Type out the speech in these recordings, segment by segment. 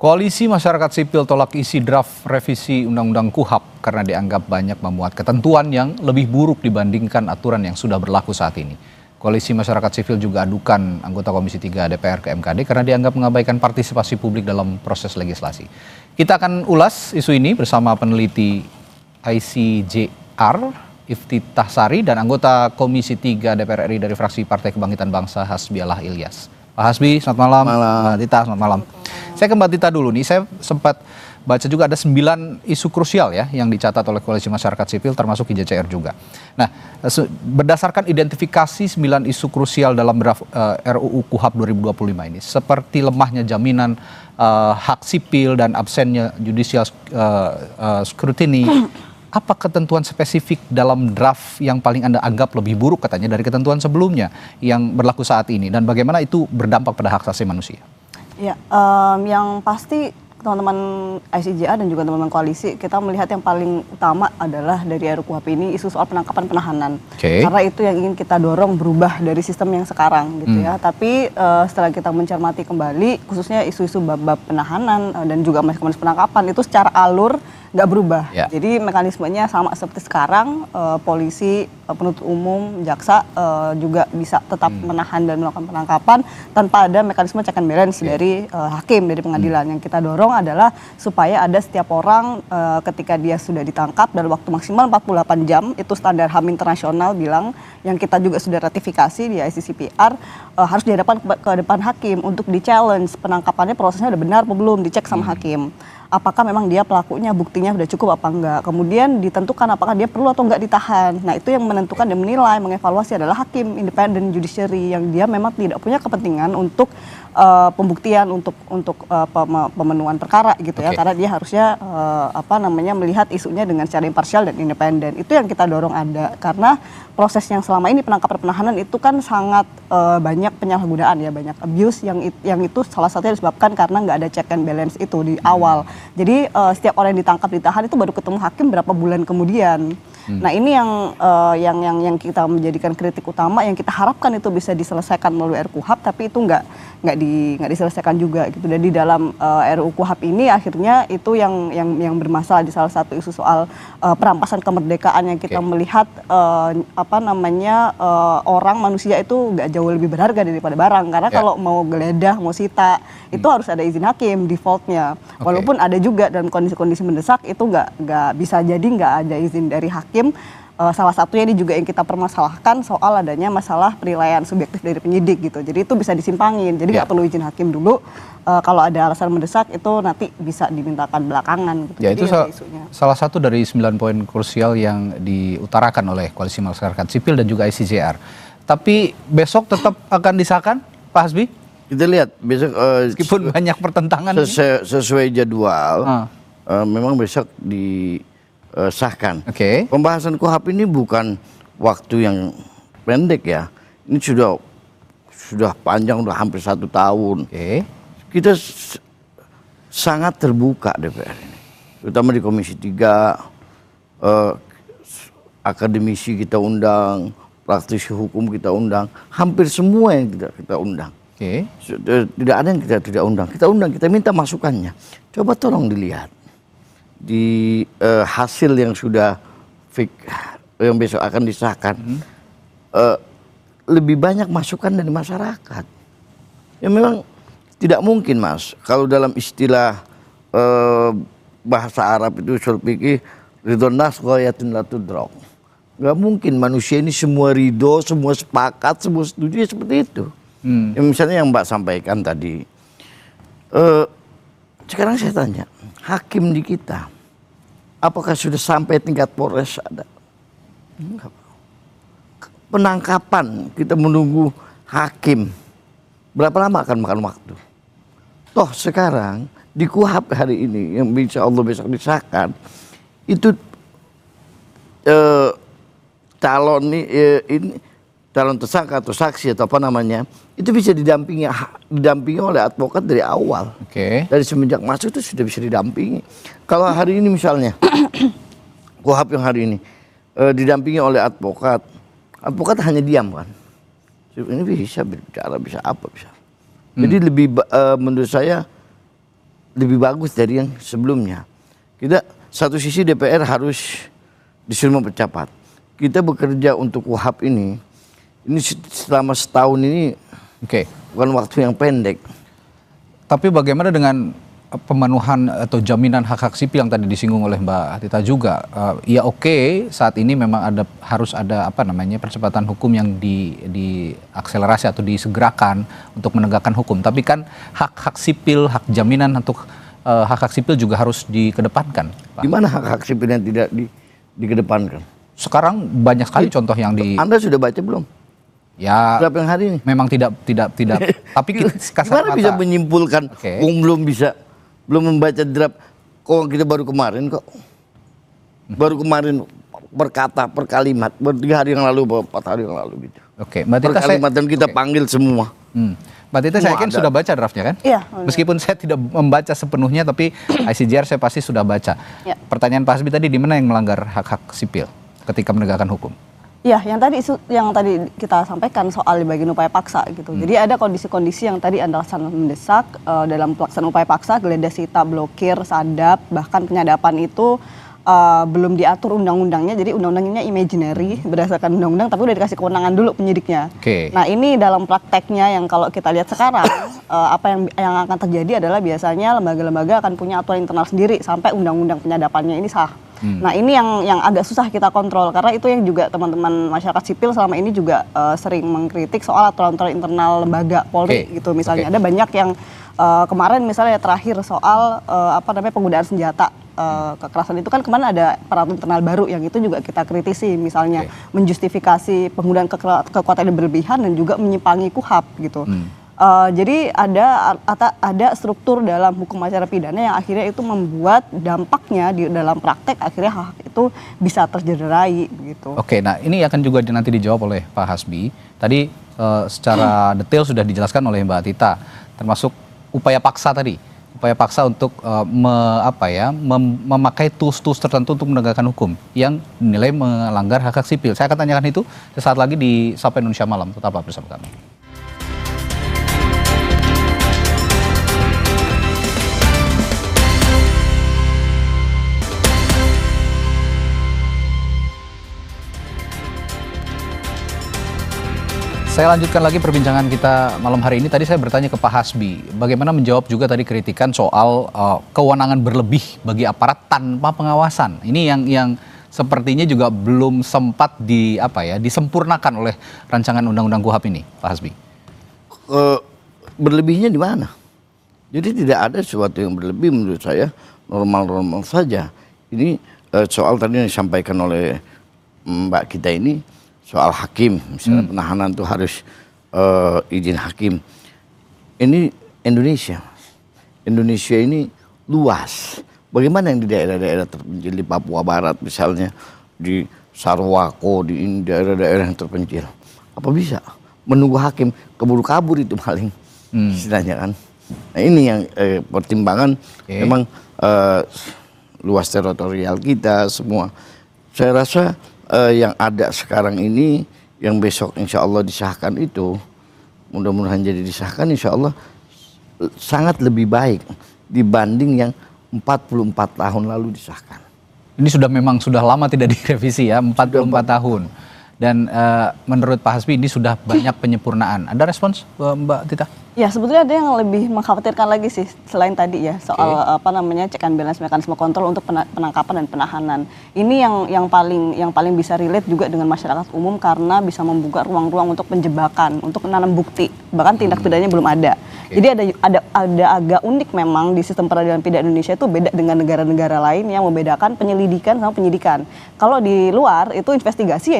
Koalisi Masyarakat Sipil tolak isi draft revisi Undang-Undang KUHP karena dianggap banyak memuat ketentuan yang lebih buruk dibandingkan aturan yang sudah berlaku saat ini. Koalisi Masyarakat Sipil juga adukan anggota Komisi 3 DPR ke MKD karena dianggap mengabaikan partisipasi publik dalam proses legislasi. Kita akan ulas isu ini bersama peneliti ICJR, Iftithah Sari, dan anggota Komisi 3 DPR RI dari fraksi Partai Kebangkitan Bangsa, Hasbialah Ilyas. Pak Hasbi, selamat malam. Mbak Tita, selamat malam. Saya ke Mbak Tita dulu nih, saya sempat baca juga ada 9 isu krusial ya yang dicatat oleh Koalisi Masyarakat Sipil termasuk IJCR juga. Nah, berdasarkan identifikasi 9 isu krusial dalam draft RUU KUHP 2025 ini, seperti lemahnya jaminan hak sipil dan absennya judicial scrutiny, apa ketentuan spesifik dalam draft yang paling Anda anggap lebih buruk katanya dari ketentuan sebelumnya yang berlaku saat ini, dan bagaimana itu berdampak pada hak asasi manusia? Ya, yang pasti teman-teman ICJA dan juga teman-teman koalisi, kita melihat yang paling utama adalah dari RUU KUHP ini isu soal penangkapan penahanan. Karena itu yang ingin kita dorong berubah dari sistem yang sekarang gitu ya. Tapi setelah kita mencermati kembali, khususnya isu-isu bab penahanan dan juga mekanisme penangkapan itu secara alur nggak berubah. Jadi mekanismenya sama seperti sekarang, polisi, penuntut umum, jaksa juga bisa tetap menahan dan melakukan penangkapan tanpa ada mekanisme check and balance dari hakim, dari pengadilan. Yang kita dorong adalah supaya ada setiap orang ketika dia sudah ditangkap dalam waktu maksimal 48 jam, itu standar HAM internasional bilang, yang kita juga sudah ratifikasi di ICCPR, harus dihadapkan ke depan hakim untuk di-challenge penangkapannya, prosesnya udah benar apa belum, dicek sama hakim. Apakah memang dia pelakunya, buktinya sudah cukup apa enggak. Kemudian ditentukan apakah dia perlu atau enggak ditahan. Nah, itu yang menentukan dan menilai, mengevaluasi adalah hakim independen judiciary yang dia memang tidak punya kepentingan untuk pembuktian, untuk pemenuhan perkara gitu ya. Karena dia harusnya melihat isunya dengan secara imparsial dan independen. Itu yang kita dorong ada, karena proses yang selama ini penangkapan penahanan itu kan sangat banyak penyalahgunaan ya, banyak abuse yang itu salah satunya disebabkan karena nggak ada check and balance itu di awal. Jadi setiap orang yang ditangkap, ditahan itu baru ketemu hakim berapa bulan kemudian. Nah, ini yang kita menjadikan kritik utama, yang kita harapkan itu bisa diselesaikan melalui RUU KUHP, tapi itu nggak diselesaikan juga gitu. Dan di dalam RUU KUHP ini akhirnya itu yang bermasalah di salah satu isu soal perampasan kemerdekaan, yang kita melihat orang, manusia itu nggak jauh lebih berharga daripada barang. Karena kalau mau geledah, mau sita, itu harus ada izin hakim defaultnya. Walaupun ada juga dalam kondisi-kondisi mendesak itu nggak bisa, jadi nggak ada izin dari hakim. Salah satunya ini juga yang kita permasalahkan soal adanya masalah penilaian subjektif dari penyidik gitu. Jadi itu bisa disimpangin. Jadi nggak perlu izin hakim dulu. Kalau ada alasan mendesak itu nanti bisa dimintakan belakangan. Gitu. Ya, itu salah satu dari 9 poin krusial yang diutarakan oleh Koalisi Masyarakat Sipil dan juga ICJR. Tapi besok tetap akan disahkan, Pak Hasbi? Kita lihat besok, meskipun banyak pertentangan. Sesuai jadwal, memang besok disahkan. Pembahasan KUHP ini bukan waktu yang pendek ya. Ini sudah panjang, sudah hampir 1 tahun. Kita sangat terbuka DPR ini, terutama di Komisi 3, akademisi kita undang, praktisi hukum kita undang, hampir semua yang kita undang. Tidak ada yang kita tidak undang. Kita undang, kita minta masukannya. Coba tolong dilihat di hasil yang sudah yang besok akan disahkan, lebih banyak masukan dari masyarakat. Ya memang tidak mungkin, Mas, kalau dalam istilah bahasa Arab itu usul fikih, ridhon nas ghayatin la tudrak. Nggak mungkin manusia ini semua ridho, semua sepakat, semua setuju, ya seperti itu. Ya, misalnya yang Mbak sampaikan tadi, sekarang saya tanya, hakim di kita apakah sudah sampai tingkat Polres? Ada penangkapan, kita menunggu hakim, berapa lama akan makan waktu? Toh sekarang di KUHP hari ini yang insya Allah besok disahkan, itu calon tersangka atau saksi atau apa namanya, itu bisa didampingi oleh advokat dari awal. Dari semenjak masuk itu sudah bisa didampingi. Kalau hari ini misalnya KUHP yang hari ini didampingi oleh advokat hanya diam kan, ini bisa berbicara, bisa apa, bisa. Jadi lebih menurut saya lebih bagus dari yang sebelumnya. Kita satu sisi DPR harus disuruh mempercepat. Kita bekerja untuk KUHP ini selama setahun ini bukan waktu yang pendek. Tapi bagaimana dengan pemenuhan atau jaminan hak-hak sipil yang tadi disinggung oleh Mbak Tita juga? Ya oke, saat ini memang harus ada percepatan hukum yang diakselerasi atau disegerakan untuk menegakkan hukum. Tapi kan hak-hak sipil, hak jaminan untuk hak-hak sipil juga harus dikedepankan, Pak. Di mana hak-hak sipil yang tidak dikedepankan? Sekarang banyak sekali contoh yang Anda sudah baca belum? Ya, berapa yang hari ini? Memang tidak. Tapi gimana bisa menyimpulkan? Belum membaca draft. Kok kita baru kemarin kok. Baru kemarin berkata per kalimat. 3 hari yang lalu, 4 hari yang lalu gitu. Mbak Tita, per kalimat dan kita panggil semua. Mbak Tita, saya yakin sudah baca draftnya kan? Iya. Meskipun saya tidak membaca sepenuhnya, tapi ICJR saya pasti sudah baca. Ya. Pertanyaan Pak Hasbi tadi, di mana yang melanggar hak-hak sipil ketika menegakkan hukum? Ya, yang tadi kita sampaikan soal bagian upaya paksa gitu. Jadi ada kondisi-kondisi yang tadi adalah sangat mendesak dalam pelaksanaan upaya paksa, geledah sita, blokir, sadap, bahkan penyadapan itu belum diatur undang-undangnya. Jadi undang-undangnya imaginary berdasarkan undang-undang, tapi udah dikasih kewenangan dulu penyidiknya. Nah, ini dalam prakteknya yang kalau kita lihat sekarang apa yang akan terjadi adalah biasanya lembaga-lembaga akan punya aturan internal sendiri sampai undang-undang penyadapannya ini sah. Nah, ini yang agak susah kita kontrol, karena itu yang juga teman-teman masyarakat sipil selama ini juga sering mengkritik soal aturan-aturan internal lembaga Polri gitu. Misalnya ada banyak yang kemarin misalnya terakhir soal penggunaan senjata kekerasan itu kan kemarin ada peraturan internal baru yang itu juga kita kritisi, misalnya menjustifikasi penggunaan kekuatan yang berlebihan dan juga menyimpangi KUHP gitu. Jadi ada struktur dalam hukum acara pidana yang akhirnya itu membuat dampaknya di dalam praktek akhirnya hak itu bisa tercederai begitu. Nah ini akan juga nanti dijawab oleh Pak Hasbi. Tadi secara detail sudah dijelaskan oleh Mbak Tita, termasuk upaya paksa tadi. Upaya paksa untuk memakai tools-tools tertentu untuk menegakkan hukum yang dinilai melanggar hak-hak sipil. Saya akan tanyakan itu sesaat lagi di Sapa Indonesia Malam. Tetaplah bersama kami. Saya lanjutkan lagi perbincangan kita malam hari ini. Tadi saya bertanya ke Pak Hasbi, bagaimana menjawab juga tadi kritikan soal kewenangan berlebih bagi aparat tanpa pengawasan. Ini yang sepertinya juga belum sempat disempurnakan oleh rancangan undang-undang KUHP ini, Pak Hasbi. Berlebihnya di mana? Jadi tidak ada sesuatu yang berlebih menurut saya, normal-normal saja. Ini soal tadi yang disampaikan oleh Mbak kita ini, soal hakim, misalnya penahanan itu harus izin hakim. Ini Indonesia ini luas. Bagaimana yang di daerah-daerah terpencil di Papua Barat misalnya, di Sarwako, di daerah-daerah yang terpencil, apa bisa menunggu hakim kabur itu paling istilahnya kan? Nah ini yang pertimbangan memang luas teritorial kita semua. Saya rasa yang ada sekarang ini, yang besok insya Allah disahkan itu, mudah-mudahan jadi disahkan insya Allah sangat lebih baik dibanding yang 44 tahun lalu disahkan. Ini sudah lama tidak direvisi ya, 44 tahun. Dan menurut Pak Hasbi ini sudah banyak penyempurnaan. Ada respons Mbak Tita? Ya sebetulnya ada yang lebih mengkhawatirkan lagi sih selain tadi ya soal check and balance mekanisme kontrol untuk penangkapan dan penahanan. Ini yang paling bisa relate juga dengan masyarakat umum karena bisa membuka ruang-ruang untuk penjebakan, untuk menanam bukti, bahkan tindak pidananya belum ada. Jadi ada agak unik memang di sistem peradilan pidana Indonesia itu beda dengan negara-negara lain yang membedakan penyelidikan sama penyidikan. Kalau di luar itu investigasi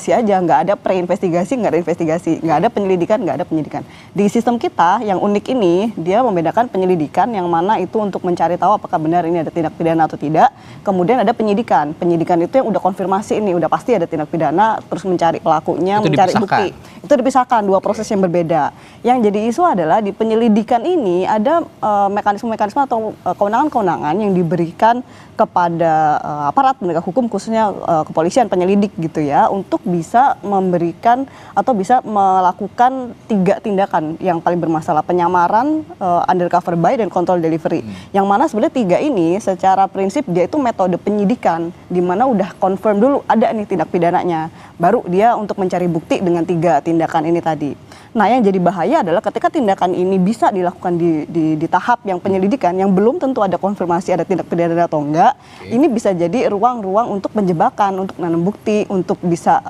aja, nggak ada pre-investigasi, nggak ada investigasi, nggak ada penyelidikan, nggak ada penyidikan. Di sistem kita yang unik ini dia membedakan penyelidikan yang mana itu untuk mencari tahu apakah benar ini ada tindak pidana atau tidak. Kemudian ada penyidikan itu yang udah konfirmasi ini udah pasti ada tindak pidana, terus mencari pelakunya, mencari bukti. Itu dipisahkan, dua proses yang berbeda. Yang jadi isu adalah di penyelidikan penyelidikan ini ada mekanisme-mekanisme atau kewenangan-kewenangan yang diberikan kepada aparat penegak hukum, khususnya kepolisian, penyelidik gitu ya, untuk bisa memberikan atau bisa melakukan 3 tindakan yang paling bermasalah: penyamaran, undercover buy, dan control delivery. Yang mana sebenarnya 3 ini secara prinsip dia itu metode penyidikan, di mana udah confirm dulu ada nih tindak pidananya, baru dia untuk mencari bukti dengan 3 tindakan ini tadi. Nah, yang jadi bahaya adalah ketika tindakan ini bisa dilakukan di tahap yang penyelidikan, yang belum tentu ada konfirmasi ada tindak pidana atau enggak, ini bisa jadi ruang-ruang untuk penjebakan, untuk nanam bukti, untuk bisa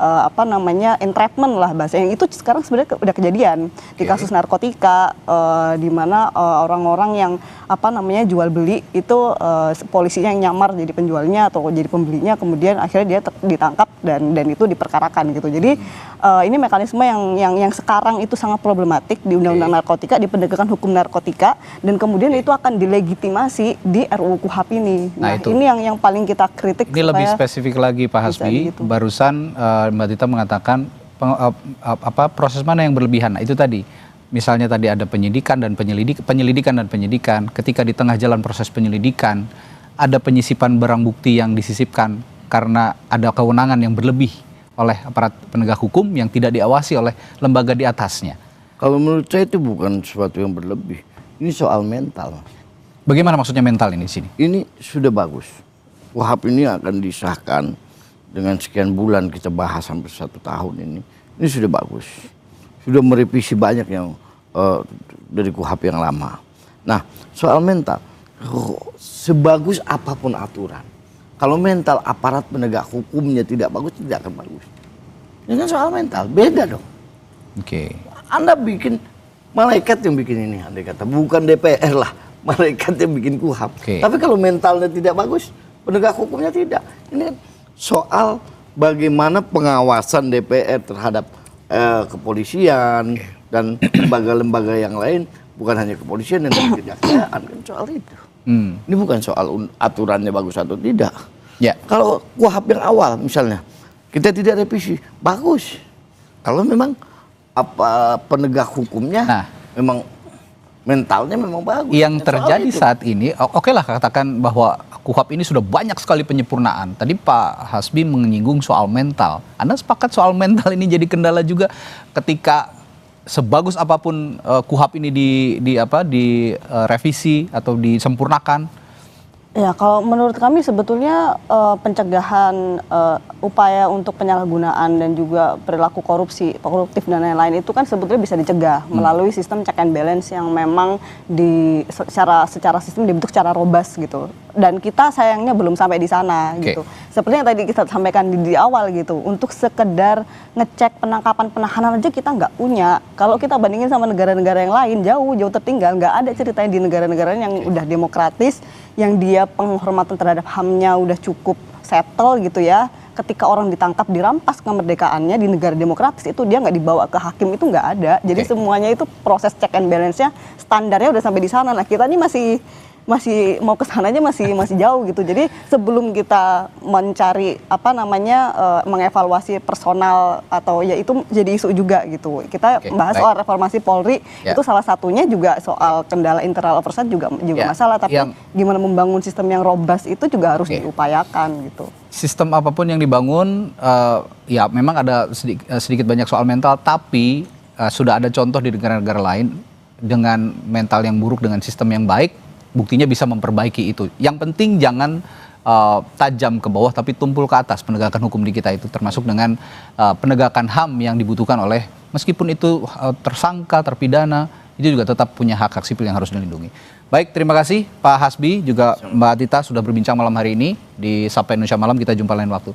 entrapment lah bahasanya. Itu sekarang sebenarnya udah kejadian di kasus narkotika, di mana orang-orang yang jual beli itu polisinya yang nyamar jadi penjualnya atau jadi pembelinya, kemudian akhirnya dia ditangkap dan itu diperkarakan gitu. Jadi ini mekanisme yang sekarang itu sangat problematik di Undang-Undang Narkotika, di penegakan hukum narkotika, dan kemudian itu akan dilegitimasi di RUU KUHP ini. Nah, ini yang paling kita kritik. Ini lebih spesifik lagi Pak Hasbi, gitu. Barusan Mbak Tita mengatakan proses mana yang berlebihan. Nah, itu tadi. Misalnya tadi ada penyelidikan dan penyidikan. Ketika di tengah jalan proses penyelidikan, ada penyisipan barang bukti yang disisipkan karena ada kewenangan yang berlebih oleh aparat penegak hukum yang tidak diawasi oleh lembaga di atasnya. Kalau menurut saya itu bukan sesuatu yang berlebih. Ini soal mental. Bagaimana maksudnya mental ini di sini? Ini sudah bagus. KUHP ini akan disahkan dengan sekian bulan, kita bahas sampai 1 tahun ini. Ini sudah bagus. Sudah merevisi banyak yang dari KUHP yang lama. Nah, soal mental, sebagus apapun aturan, kalau mental aparat penegak hukumnya tidak bagus, tidak akan bagus. Ini kan soal mental, beda dong. Oke. Anda bikin, malaikat yang bikin ini, andai kata, bukan DPR lah, malaikat yang bikin KUHP. Tapi kalau mentalnya tidak bagus, penegak hukumnya tidak. Ini kan soal bagaimana pengawasan DPR terhadap kepolisian dan lembaga-lembaga yang lain, bukan hanya kepolisian dan kejaksaan, kan soal itu. Ini bukan soal aturannya bagus atau tidak. Ya. Kalau KUHP yang awal misalnya kita tidak revisi, bagus. Kalau memang penegak hukumnya memang mentalnya memang bagus. Yang terjadi saat ini, oke lah katakan bahwa KUHP ini sudah banyak sekali penyempurnaan. Tadi Pak Hasbi menyinggung soal mental. Anda sepakat soal mental ini jadi kendala juga ketika sebagus apapun KUHP ini direvisi atau disempurnakan? Ya, kalau menurut kami sebetulnya pencegahan upaya untuk penyalahgunaan dan juga perilaku koruptif dan lain-lain itu kan sebetulnya bisa dicegah melalui sistem check and balance yang memang secara sistem dibentuk secara robust gitu. Dan kita sayangnya belum sampai di sana gitu. Seperti yang tadi kita sampaikan di awal gitu, untuk sekedar ngecek penangkapan penahanan aja kita nggak punya. Kalau kita bandingin sama negara-negara yang lain, jauh tertinggal. Nggak ada ceritanya di negara-negara yang udah demokratis, yang dia penghormatan terhadap HAM-nya udah cukup settle gitu ya. Ketika orang ditangkap, dirampas kemerdekaannya di negara demokratis, itu dia nggak dibawa ke hakim, itu nggak ada. Jadi semuanya itu proses check and balance-nya standarnya udah sampai di sana. Nah, kita ini masih mau ke sananya masih jauh gitu. Jadi sebelum kita mencari mengevaluasi personal atau ya itu jadi isu juga gitu. Kita bahas soal reformasi Polri, itu salah satunya juga soal kendala internal oversight juga masalah, tapi gimana membangun sistem yang robust itu juga harus diupayakan gitu. Sistem apapun yang dibangun ya memang ada sedikit banyak soal mental, tapi sudah ada contoh di negara-negara lain dengan mental yang buruk dengan sistem yang baik, buktinya bisa memperbaiki itu. Yang penting jangan tajam ke bawah tapi tumpul ke atas penegakan hukum di kita itu, termasuk dengan penegakan HAM yang dibutuhkan oleh, meskipun itu tersangka, terpidana, itu juga tetap punya hak sipil yang harus dilindungi. Baik, terima kasih Pak Hasbi juga Mbak Tita sudah berbincang malam hari ini di Sapa Indonesia Malam. Kita jumpa lain waktu.